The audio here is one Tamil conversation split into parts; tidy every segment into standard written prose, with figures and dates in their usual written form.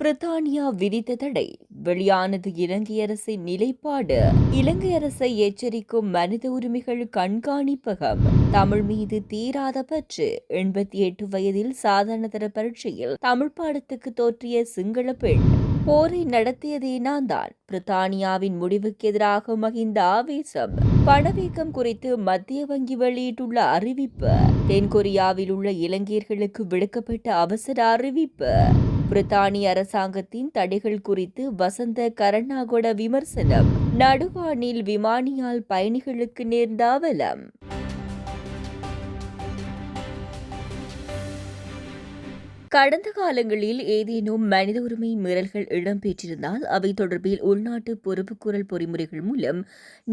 பிரித்தானியா விதித்த தடை வெளியானது இலங்கை அரசின் நிலைப்பாடு. இலங்கை அரசை எச்சரிக்கும் மனித உரிமைகள் கண்காணிப்பகம். தமிழ் மீது தீராத பற்று. 88 வயதில் சாதாரணதர பரீட்சையில் தமிழ் பாடத்துக்கு தோற்றிய சிங்கள பெண். போரை நடத்தியதே நான் தான். பிரித்தானியாவின் முடிவுக்கு எதிராக மகிந்த ஆவேசம். பணவீக்கம் குறித்து மத்திய வங்கி வெளியிட்டுள்ள அறிவிப்பு. தென்கொரியாவில் உள்ள இலங்கையர்களுக்கு விடுக்கப்பட்ட அவசர அறிவிப்பு. பிரித்தானிய அரசாங்கத்தின் தடைகள் குறித்து வசந்த கரண்ணாகொட விமர்சனம். நடுவானில் விமானியால் பயணிகளுக்கு நேர்ந்த அவலம். கடந்த காலங்களில் ஏதேனும் மனித உரிமை மீறல்கள் இடம்பெற்றிருந்தால் அவை தொடர்பில் உள்நாட்டு பொறுப்புக்கூறல் பொறிமுறைகள் மூலம்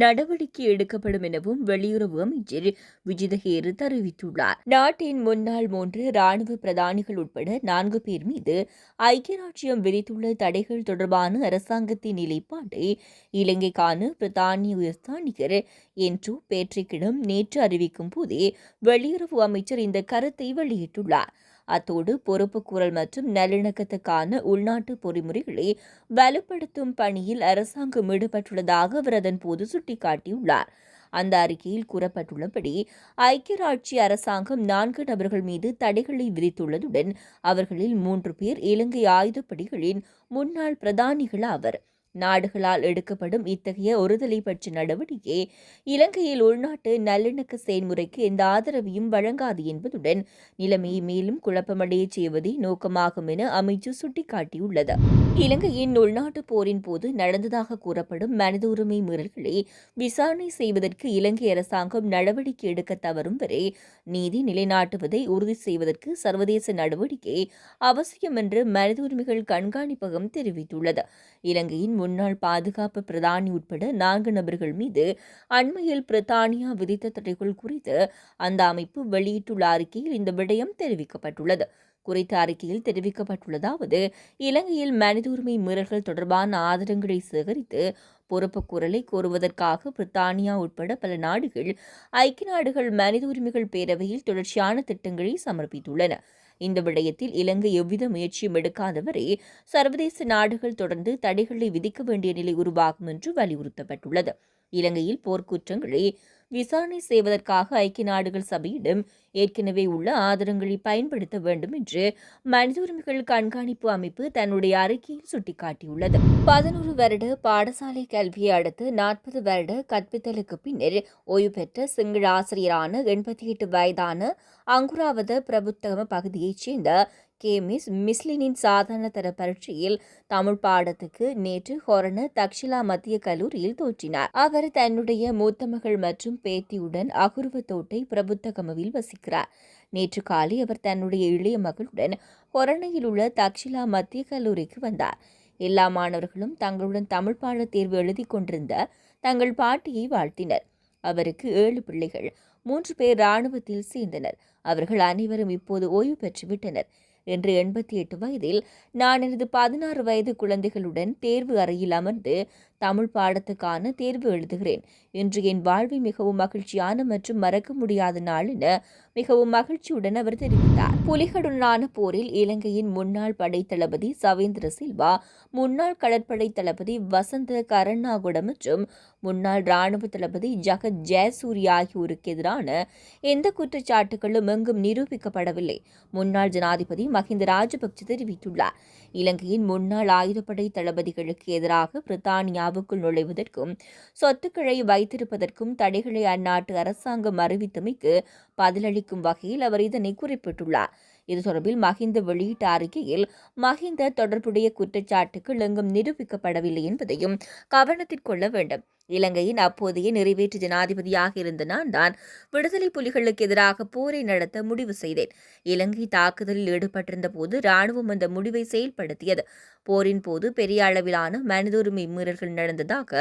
நடவடிக்கை எடுக்கப்படும் எனவும் வெளியுறவு அமைச்சர் விஜிதஹேர தெரிவித்துள்ளார். நாட்டின் முன்னாள் 3 ராணுவ பிரதானிகள் உட்பட 4 பேர் மீது ஐக்கிய ராச்சியம் விதித்துள்ள தடைகள் தொடர்பான அரசாங்கத்தின் நிலைப்பாட்டை இலங்கைக்கான பிரித்தானிய உயர்ஸ்தானிகர் என்று பேட்ரிக்கிடம் நேற்று அறிவிக்கும் போதே வெளியுறவு அமைச்சர் இந்த கருத்தை வெளியிட்டுள்ளார். அத்தோடு பொறுப்புக்கூறல் மற்றும் நல்லிணக்கத்துக்கான உள்நாட்டு பொறிமுறைகளை வலுப்படுத்தும் பணியில் அரசாங்கம் ஈடுபட்டுள்ளதாக அவர் அதன்போது சுட்டிக்காட்டியுள்ளார். அந்த அறிக்கையில் கூறப்பட்டுள்ளபடி ஐக்கிய ராச்சிய அரசாங்கம் 4 நபர்கள் மீது தடைகளை விதித்துள்ளதுடன் அவர்களில் 3 பேர் இலங்கை ஆயுதப்படைகளின் முன்னாள் பிரதானிகள் ஆவர். நாடுகளால் எடுக்கப்படும் இத்தகைய ஒருதலை பட்ச நடவடிக்கை இலங்கையில் உள்நாட்டு நல்லிணக்க செயல்முறைக்கு எந்த ஆதரவையும் வழங்காது என்பதுடன் நிலைமையை மேலும் குழப்பமடைய செய்வதே நோக்கமாகும் என அமைச்சு சுட்டிக்காட்டியுள்ளது. இலங்கையின் உள்நாட்டு போரின் போது நடந்ததாக கூறப்படும் மனித உரிமை மீறல்களை விசாரணை செய்வதற்கு இலங்கை அரசாங்கம் நடவடிக்கை எடுக்க தவறும் வரை நீதி நிலைநாட்டுவதை உறுதி செய்வதற்கு சர்வதேச நடவடிக்கை அவசியம் என்று மனித உரிமைகள் கண்காணிப்பகம் தெரிவித்துள்ளது. இலங்கையின் முன்னாள் பாதுகாப்பு பிரதானி உட்பட 4 நபர்கள் மீது அண்மையில் பிரித்தானியா விதித்த தடைகள் குறித்து அந்த அமைப்பு வெளியிட்டுள்ள அறிக்கையில் இந்த விடயம் தெரிவிக்கப்பட்டுள்ளது. குறித்த அறிக்கையில் தெரிவிக்கப்பட்டுள்ளதாவது இலங்கையில் மனித உரிமை மீறல்கள் தொடர்பான ஆதாரங்களை சேகரித்து பொறுப்புக்கூறலை கோருவதற்காக பிரித்தானியா உட்பட பல நாடுகள் ஐக்கிய நாடுகள் மனித உரிமைகள் பேரவையில் தொடர்ச்சியான திட்டங்களை சமர்ப்பித்துள்ளன. இந்த விடயத்தில் இலங்கை எவ்வித முயற்சியும் எடுக்காதவரை சர்வதேச நாடுகள் தொடர்ந்து தடைகளை விதிக்க வேண்டிய நிலை உருவாகும் என்று வலியுறுத்தப்பட்டுள்ளது. இலங்கையில் போர்க்குற்றங்களை விசாரணை செய்வதற்காக ஐக்கிய நாடுகள் சபையிடம் ஏற்கனவே உள்ள ஆதாரங்களை பயன்படுத்த வேண்டும் என்று மனித உரிமைகள் கண்காணிப்பு அமைப்பு தன்னுடைய அறிக்கையில் சுட்டிக்காட்டியுள்ளது. 11 வருட பாடசாலை கல்வியை அடுத்து 40 வருட கற்பித்தலுக்கு பின்னர் ஓய்வு பெற்ற சிங்கள ஆசிரியரான 88 வயதான அங்குராவத பிரபுத்தகம பகுதியைச் சேர்ந்த மிஸ்லினின் சாதாரண தர பரீட்சையில் தமிழ் பாடத்துக்கு நேற்று ஹொரண தக்ஷிலா மத்திய கல்லூரியில் தோற்றினார். அவர் தன்னுடைய மூத்த மகள் மற்றும் பேத்தியுடன் அகுருவத்தோட்டை பிரபுத்தகமவில் வசிக்கிறார். நேற்று காலை அவர் தன்னுடைய இளைய மகளுடன் ஹொரணையில் உள்ள தக்ஷிலா மத்திய கல்லூரிக்கு வந்தார். எல்லா மாணவர்களும் தங்களுடன் தமிழ் பாட தேர்வு எழுதி கொண்டிருந்த தங்கள் பாட்டியை வாழ்த்தினர். அவருக்கு 7 பிள்ளைகள், 3 பேர் இராணுவத்தில் சேர்ந்தனர். அவர்கள் அனைவரும் இப்போது ஓய்வு பெற்றுவிட்டனர். என்று 88 வயதில் நான் எனது 16 வயது குழந்தைகளுடன் தேர்வு அறையில் அமர்ந்து தமிழ் பாடத்துக்கான தேர்வு எழுதுகிறேன். இன்று என் வாழ்வை மிகவும் மகிழ்ச்சியான மற்றும் மறக்க முடியாத நாள் என மிகவும் மகிழ்ச்சியுடன் அவர் தெரிவித்தார். புலிகளுடனான போரில் இலங்கையின் முன்னாள் படை தளபதி சவேந்திர சில்வா, முன்னாள் கடற்படை தளபதி வசந்த கரண்ணாகுட மற்றும் முன்னாள் ராணுவ தளபதி ஜகத் ஜெயசூரிய ஆகியோருக்கு எதிரான எந்த குற்றச்சாட்டுகளும் எங்கும் நிரூபிக்கப்படவில்லை. முன்னாள் ஜனாதிபதி மஹிந்த ராஜபக்ச தெரிவித்துள்ளார். இலங்கையின் முன்னாள் ஆயுதப்படை தளபதிகளுக்கு எதிராக பிரித்தானியாவுக்குள் நுழைவதற்கும் சொத்துக்களை வைத்திருப்பதற்கும் தடைகளை அந்நாட்டு அரசாங்கம் அறிவித்தமைக்கு பதிலளிக்கும் வகையில் அவர் இதனை குறிப்பிட்டுள்ளார். இது தொடர்பில் மஹிந்த வெளியிட்ட அறிக்கையில் மஹிந்த தொடர்புடைய குற்றச்சாட்டுகள் எங்கும் நிரூபிக்கப்படவில்லை என்பதையும் கவனத்தில் கொள்ள வேண்டும். இலங்கையின் அப்போதைய நிறைவேற்று ஜனாதிபதியாக இருந்த நான் தான் விடுதலை புலிகளுக்கு எதிராக போரை நடத்த முடிவு செய்தேன். இலங்கை தாக்குதலில் ஈடுபட்டிருந்த போது இராணுவம் அந்த முடிவை செயல்படுத்தியது. போரின் போது பெரிய அளவிலான மனித உரிமை மீறல்கள் நடந்ததாக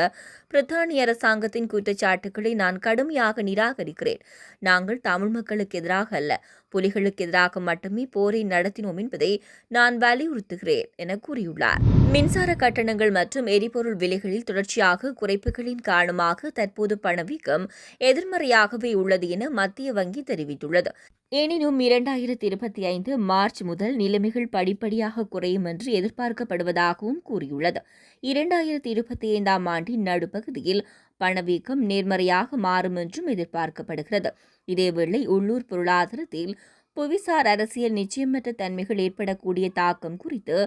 பிரித்தானிய அரசாங்கத்தின் குற்றச்சாட்டுகளை நான் கடுமையாக நிராகரிக்கிறேன். நாங்கள் தமிழ் மக்களுக்கு எதிராக அல்ல, புலிகளுக்கு எதிராக மட்டுமே போரை நடத்தினோம் என்பதை நான் வலியுறுத்துகிறேன் என கூறியுள்ளார். மின்சார கட்டணங்கள் மற்றும் எரிபொருள் விலைகளில் தொடர்ச்சியாக குறைப்புகளின் காரணமாக தற்போது பணவீக்கம் எதிர்மறையாகவே உள்ளது என மத்திய வங்கி தெரிவித்துள்ளது. எனினும் 2025 மார்ச் முதல் நிலைமைகள் படிப்படியாக குறையும் என்று எதிர்பார்க்கப்படுவதாகவும் கூறியுள்ளது. 2025 ஆண்டின் நடுப்பகுதியில் பணவீக்கம் நேர்மறையாக மாறும் என்றும் எதிர்பார்க்கப்படுகிறது. இதேவேளை உள்ளூர் பொருளாதாரத்தில் புவிசார் அரசியல் நிச்சயமற்ற தன்மைகள் ஏற்படக்கூடிய தாக்கம் குறித்து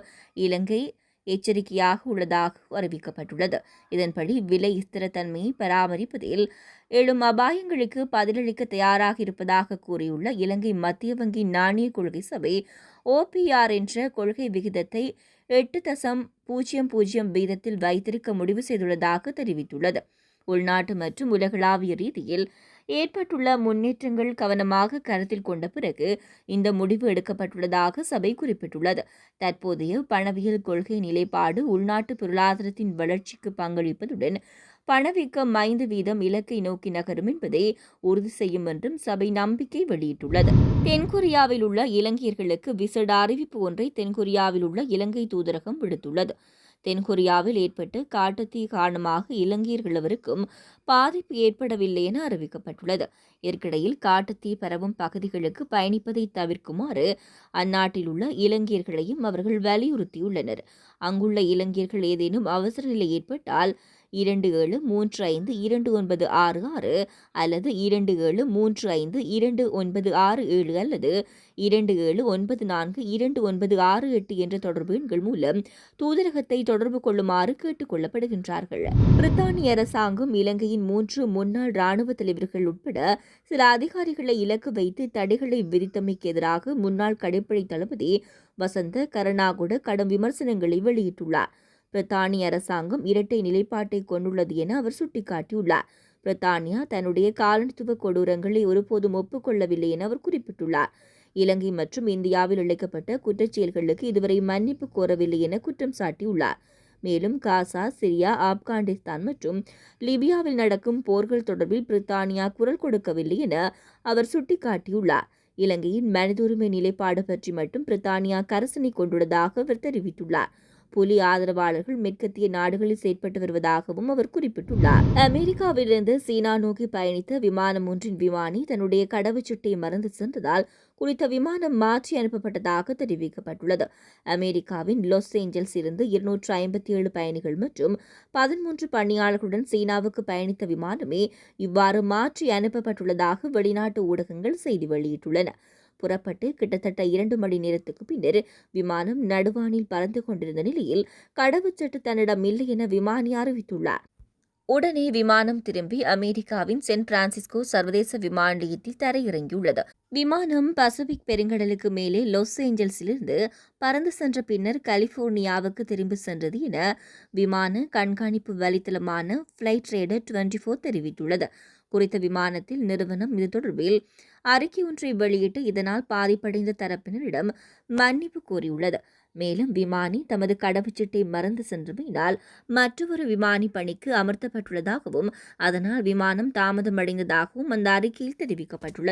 இலங்கை எச்சரிக்கையாக உள்ளதாக அறிவிக்கப்பட்டுள்ளது. இதன்படி விலை ஸ்திரத்தன்மையை பராமரிப்பதில் எழும் அபாயங்களுக்கு பதிலளிக்க தயாராக இருப்பதாக கூறியுள்ள இலங்கை மத்திய வங்கி நாணய கொள்கை சபை OPR என்ற கொள்கை விகிதத்தை 8.00 வீதத்தில் வைத்திருக்க முடிவு செய்துள்ளதாக தெரிவித்துள்ளது. உள்நாட்டு மற்றும் உலகளாவிய ரீதியில் ஏற்பட்டுள்ள முன்னேற்றங்கள் கவனமாக கருத்தில் கொண்ட பிறகு இந்த முடிவு எடுக்கப்பட்டுள்ளதாக சபை குறிப்பிட்டுள்ளது. தற்போதைய பணவியல் கொள்கை நிலைப்பாடு உள்நாட்டு பொருளாதாரத்தின் வளர்ச்சிக்கு பங்களிப்பதுடன் பணவீக்கம் 5% இலக்கை நோக்கி நகரும் என்பதை உறுதி செய்யும் என்றும் சபை நம்பிக்கை வெளியிட்டுள்ளது. தென்கொரியாவில் உள்ள இலங்கையர்களுக்கு விசேட அறிவிப்பு ஒன்றை தென்கொரியாவில் உள்ள இலங்கை தூதரகம் விடுத்துள்ளது. தென்கொரியாவில் ஏற்பட்ட காட்டுத்தீ காரணமாக இலங்கையர்கள் எவருக்கும் பாதிப்பு ஏற்படவில்லை என அறிவிக்கப்பட்டுள்ளது. இதற்கிடையில் காட்டுத்தீ பரவும் பகுதிகளுக்கு பயணிப்பதை தவிர்க்குமாறு அந்நாட்டில் உள்ள இலங்கையர்களையும் அவர்கள் வலியுறுத்தியுள்ளனர். அங்குள்ள இலங்கையர்கள் ஏதேனும் அவசர நிலை ஏற்பட்டால் 27352966 அல்லது 27352967 அல்லது 27942968 என்ற தொடர்பு எண்கள் மூலம் தூதரகத்தை தொடர்பு கொள்ளுமாறு கேட்டுக் கொள்ளப்படுகின்றார்கள். பிரித்தானிய அரசாங்கம் இலங்கையின் 3 முன்னாள் ராணுவ தலைவர்கள் உட்பட சில அதிகாரிகளை இலக்கு வைத்து தடைகளை விதித்தமைக்கு எதிராக முன்னாள் கடற்படை தளபதி வசந்த கருணாகுட கடும் விமர்சனங்களை வெளியிட்டுள்ளார். பிரித்தானிய அரசாங்கம் இரட்டை நிலைப்பாட்டை கொண்டுள்ளது என அவர் சுட்டிக்காட்டியுள்ளார். பிரித்தானியா தன்னுடைய காலனித்துவ கொடூரங்களை ஒருபோதும் ஒப்புக்கொள்ளவில்லை என அவர் குறிப்பிட்டுள்ளார். இலங்கை மற்றும் இந்தியாவில் இழைக்கப்பட்ட குற்றச்செயல்களுக்கு இதுவரை மன்னிப்பு கோரவில்லை என குற்றம் சாட்டியுள்ளார். மேலும் காசா, சிரியா, ஆப்கானிஸ்தான் மற்றும் லிபியாவில் நடக்கும் போர்கள் தொடர்பில் பிரித்தானியா குரல் கொடுக்கவில்லை என அவர் சுட்டிக்காட்டியுள்ளார். இலங்கையின் மனித உரிமை நிலைப்பாடு பற்றி மட்டும் பிரித்தானியா கரிசனை கொண்டுள்ளதாக அவர் தெரிவித்துள்ளார். புலி ஆதரவாளர்கள் மேற்கத்திய நாடுகளில் செயற்பட்டு வருவதாகவும் அவர் குறிப்பிட்டுள்ளார். அமெரிக்காவிலிருந்து சீனா நோக்கி பயணித்த விமானம் ஒன்றின் விமானி தன்னுடைய கடவுச்சீட்டை மறந்து சென்றதால் குறித்த விமானம் மாற்றி அனுப்பப்பட்டதாக தெரிவிக்கப்பட்டுள்ளது. அமெரிக்காவின் லாஸ் ஏஞ்சல்ஸ் இருந்து 257 பயணிகள் மற்றும் 13 பணியாளர்களுடன் சீனாவுக்கு பயணித்த விமானமே இவ்வாறு மாற்றி அனுப்பப்பட்டுள்ளதாக வெளிநாட்டு ஊடகங்கள் செய்தி வெளியிட்டுள்ளன. புறப்பட்டு கிட்டத்தட்ட 2 மணி நேரத்துக்கு பின்னர் விமானம் நடுவானில் பறந்து கொண்டிருந்த நிலையில் கடவுச்சீட்டு தன்னிடம் இல்லை என விமானி அறிவித்துள்ளார். உடனே விமானம் திரும்பி அமெரிக்காவின் சென் பிரான்சிஸ்கோ சர்வதேச விமான நிலையத்தில் தரையிறங்கியுள்ளது. விமானம் பசிபிக் பெருங்கடலுக்கு மேலே லாஸ் ஏஞ்சல்ஸிலிருந்து பறந்து சென்ற பின்னர் கலிபோர்னியாவுக்கு திரும்பி சென்றது என விமான கண்காணிப்பு வலைத்தளமான ஃபிளைட் ரேடர் 24 தெரிவித்துள்ளது. குறித்த விமானத்தில் நிறுவனம் இது தொடர்பில் அறிக்கை ஒன்றை வெளியிட்டு இதனால் பாதிப்படைந்த தரப்பினரிடம் மன்னிப்பு கோரியுள்ளது. மேலும் விமானி தமது கடவுச்சீட்டை மறந்து சென்றமையினால் மற்றொரு விமானி பணிக்கு அமர்த்தப்பட்டுள்ளதாகவும் அதனால் விமானம் தாமதமடைந்ததாகவும் அந்த அறிக்கையில் தெரிவிக்கப்பட்டுள்ளது.